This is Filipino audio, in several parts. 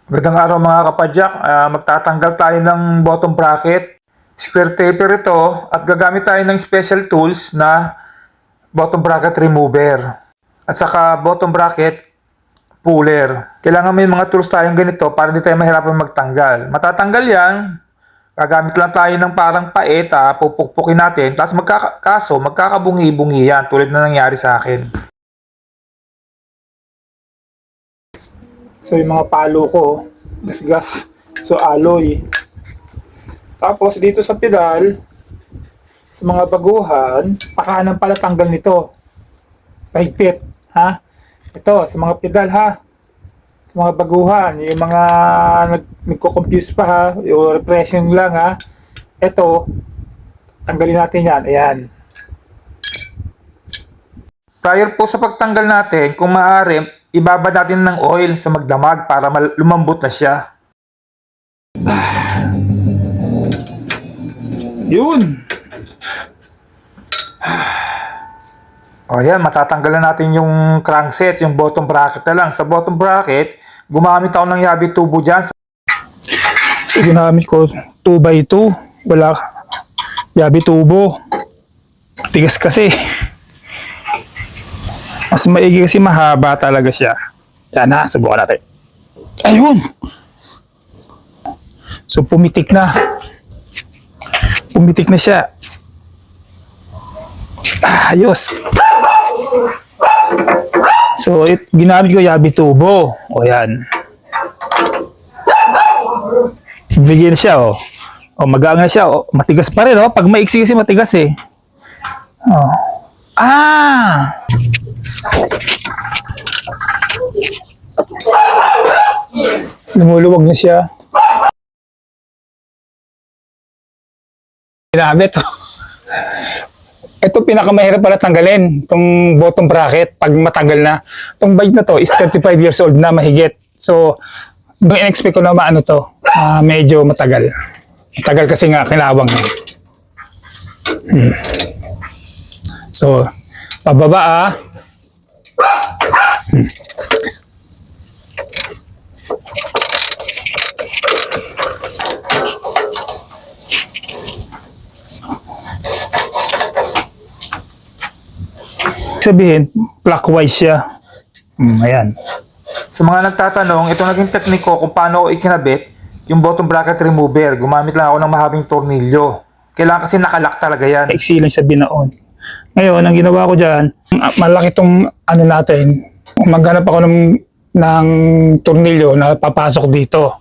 Magandang araw mga kapadyak. Magtatanggal tayo ng bottom bracket. Square taper ito at gagamit tayo ng special tools na bottom bracket remover. At saka bottom bracket puller. Kailangan may mga tools tayong ganito para hindi tayo mahirapan magtanggal. Matatanggal yan. Gagamit lang tayo ng parang paet, pupukpukin natin. Tapos magkakabungi-bungi yan tulad na nangyari sa akin. So yung mga palo ko, gasgas. So alloy. Tapos dito sa pedal, sa mga baguhan, pakanan pala tanggal nito. Pahigpit, ha? Ito, sa mga pedal, ha? Sa mga baguhan, yung mga nagko-confuse pa, ha? Yung repressing lang, ha? Ito, tanggalin natin yan. Ayan. Prior po sa pagtanggal natin, kung maaari, ibabad natin ng oil sa magdamag para lumambot na siya. Yun. O yan, matatanggalan natin yung crankset, yung bottom bracket na lang. Sa bottom bracket, gumamit ako ng yabi tubo dyan. So, ginamit ko 2x2. Wala yabi tubo. Tigas kasi. Mas maigi kasi mahaba talaga siya. Yan na, subukan natin. Ayun! So pumitik na. Pumitik na siya. Ayos. So ginamit ko yabi tubo. O yan. Bigyan na siya, o. O magaan na siya, o. Matigas pa rin, o. Pag maiksi kasi matigas, eh. O. Lumuluwag na siya. Ginamit. Ito pinakamahirap pala tanggalin, itong bottom bracket pag matanggal na. Itong bike na to is 35 years old na mahigit. So, doon in-expect ko na maano to, medyo matagal. Matagal kasi nga kilawang. So, pababa, sabihin, clockwise siya. Ayan. Sa mga nagtatanong, ito naging teknik ko kung paano ko ikinabit yung bottom bracket remover. Gumamit lang ako ng mahabing tornilyo. Kailangan kasi nakalock talaga yan. Iksi lang sa binaon. Ngayon, ang ginawa ko dyan, malaki tong ano natin. Maghanap ako ng tornilyo na papasok dito.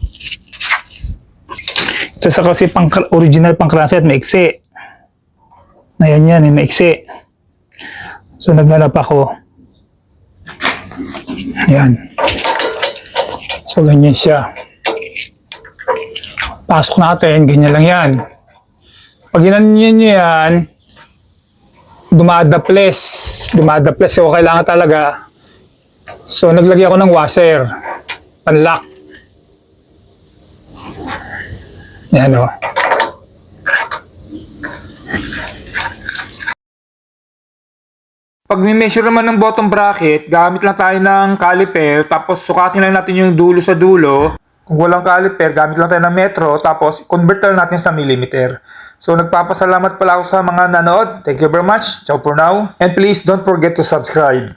Ito sa kasi original pang crankset, maiksi. Ayan yan, maiksi. So naghanap ako. Ayan. So ganyan siya. Pasok natin, ganyan lang yan. Pag ginanyan nyo yan, dumadaples. So kailangan talaga. So naglagay ako ng washer. Panlock. Yan, o. Pag may-measure naman ng bottom bracket, gamit lang tayo ng caliper, tapos sukatin lang natin yung dulo sa dulo. Kung walang caliper, gamit lang tayo ng metro, tapos convert lang natin sa millimeter. So nagpapasalamat pala ako sa mga nanood. Thank you very much. Ciao for now. And please don't forget to subscribe.